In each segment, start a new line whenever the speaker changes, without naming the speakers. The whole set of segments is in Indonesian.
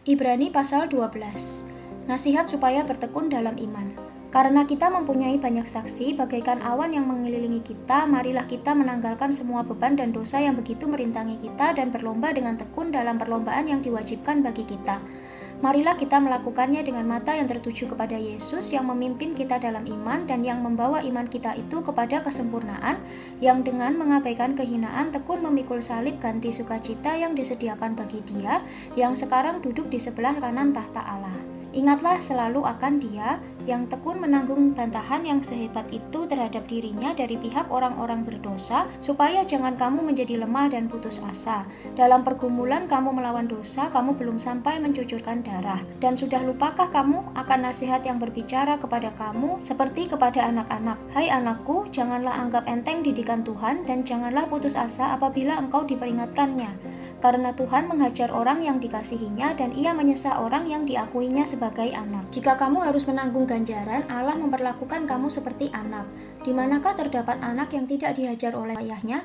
Ibrani pasal 12. Nasihat supaya bertekun dalam iman. Karena kita mempunyai banyak saksi bagaikan awan yang mengelilingi kita, marilah kita menanggalkan semua beban dan dosa yang begitu merintangi kita dan berlomba dengan tekun dalam perlombaan yang diwajibkan bagi kita. Marilah kita melakukannya dengan mata yang tertuju kepada Yesus yang memimpin kita dalam iman dan yang membawa iman kita itu kepada kesempurnaan, yang dengan mengabaikan kehinaan tekun memikul salib ganti sukacita yang disediakan bagi Dia yang sekarang duduk di sebelah kanan tahta Allah. Ingatlah selalu akan Dia yang tekun menanggung bantahan yang sehebat itu terhadap dirinya dari pihak orang-orang berdosa, supaya jangan kamu menjadi lemah dan putus asa. Dalam pergumulan kamu melawan dosa, kamu belum sampai mencucurkan darah. Dan sudah lupakah kamu akan nasihat yang berbicara kepada kamu seperti kepada anak-anak? Hai anakku, janganlah anggap enteng didikan Tuhan dan janganlah putus asa apabila engkau diperingatkannya. Karena Tuhan menghajar orang yang dikasihinya dan Ia menyesah orang yang diakuinya sebagai anak. Jika kamu harus menanggung ganjaran, Allah memperlakukan kamu seperti anak. Di manakah terdapat anak yang tidak dihajar oleh ayahnya?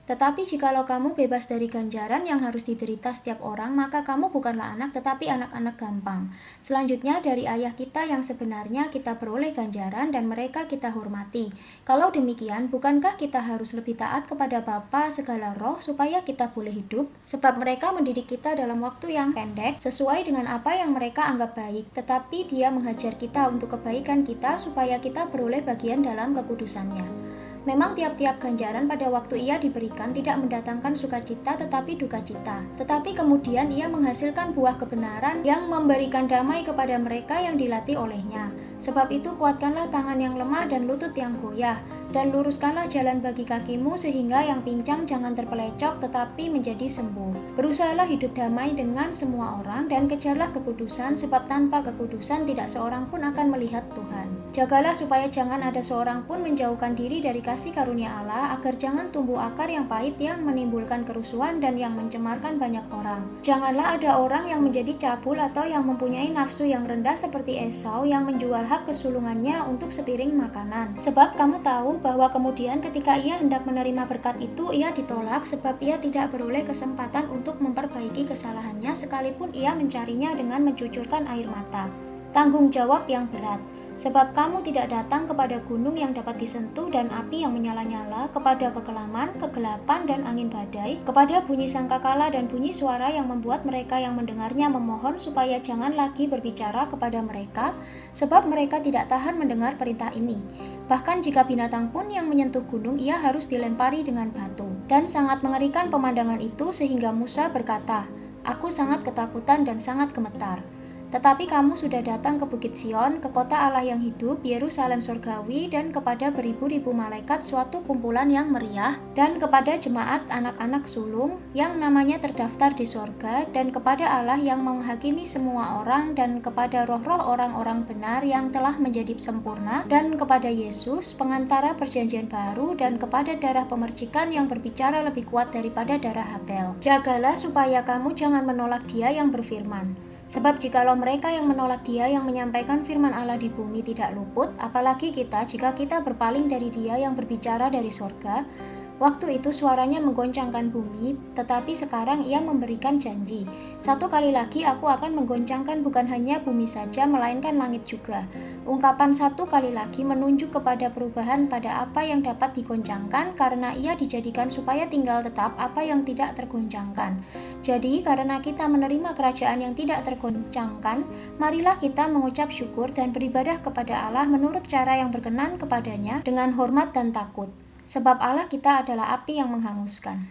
Tetapi jikalau kamu bebas dari ganjaran yang harus diderita setiap orang, maka kamu bukanlah anak tetapi anak-anak gampang. Selanjutnya dari ayah kita yang sebenarnya kita beroleh ganjaran dan mereka kita hormati. Kalau demikian, bukankah kita harus lebih taat kepada Bapa segala roh supaya kita boleh hidup? Sebab mereka mendidik kita dalam waktu yang pendek sesuai dengan apa yang mereka anggap baik, tetapi Dia menghajar kita untuk kebaikan kita supaya kita beroleh bagian dalam kekudusannya. Memang tiap-tiap ganjaran pada waktu ia diberikan tidak mendatangkan sukacita tetapi dukacita. Tetapi kemudian ia menghasilkan buah kebenaran yang memberikan damai kepada mereka yang dilatih olehnya. Sebab itu kuatkanlah tangan yang lemah dan lutut yang goyah, dan luruskanlah jalan bagi kakimu sehingga yang pincang jangan terpelecok tetapi menjadi sembuh. Berusahalah hidup damai dengan semua orang dan kejarlah kekudusan, sebab tanpa kekudusan tidak seorang pun akan melihat Tuhan. Jagalah supaya jangan ada seorang pun menjauhkan diri dari kasih karunia Allah, agar jangan tumbuh akar yang pahit yang menimbulkan kerusuhan dan yang mencemarkan banyak orang. Janganlah ada orang yang menjadi cabul atau yang mempunyai nafsu yang rendah seperti Esau yang menjual hak kesulungannya untuk sepiring makanan. Sebab kamu tahu bahwa kemudian ketika ia hendak menerima berkat itu, ia ditolak sebab ia tidak beroleh kesempatan untuk memperbaiki kesalahannya sekalipun ia mencarinya dengan mencucurkan air mata. Tanggung jawab yang berat. Sebab kamu tidak datang kepada gunung yang dapat disentuh dan api yang menyala-nyala, kepada kekelaman, kegelapan, dan angin badai, kepada bunyi sangkakala dan bunyi suara yang membuat mereka yang mendengarnya memohon supaya jangan lagi berbicara kepada mereka, sebab mereka tidak tahan mendengar perintah ini. Bahkan jika binatang pun yang menyentuh gunung, ia harus dilempari dengan batu. Dan sangat mengerikan pemandangan itu sehingga Musa berkata, "Aku sangat ketakutan dan sangat gemetar." Tetapi kamu sudah datang ke Bukit Sion, ke kota Allah yang hidup, Yerusalem surgawi, dan kepada beribu-ribu malaikat suatu kumpulan yang meriah, dan kepada jemaat anak-anak sulung yang namanya terdaftar di sorga, dan kepada Allah yang menghakimi semua orang, dan kepada roh-roh orang-orang benar yang telah menjadi sempurna, dan kepada Yesus, pengantara perjanjian baru, dan kepada darah pemercikan yang berbicara lebih kuat daripada darah Habel. Jagalah supaya kamu jangan menolak Dia yang berfirman. Sebab jikalau mereka yang menolak Dia yang menyampaikan firman Allah di bumi tidak luput, apalagi kita jika kita berpaling dari Dia yang berbicara dari sorga. Waktu itu suaranya menggoncangkan bumi, tetapi sekarang Ia memberikan janji. Satu kali lagi aku akan menggoncangkan bukan hanya bumi saja, melainkan langit juga. Ungkapan satu kali lagi menunjuk kepada perubahan pada apa yang dapat digoncangkan, karena Ia dijadikan supaya tinggal tetap apa yang tidak tergoncangkan. Jadi karena kita menerima kerajaan yang tidak tergoncangkan, marilah kita mengucap syukur dan beribadah kepada Allah menurut cara yang berkenan kepadanya dengan hormat dan takut. Sebab Allah kita adalah api yang menghanguskan.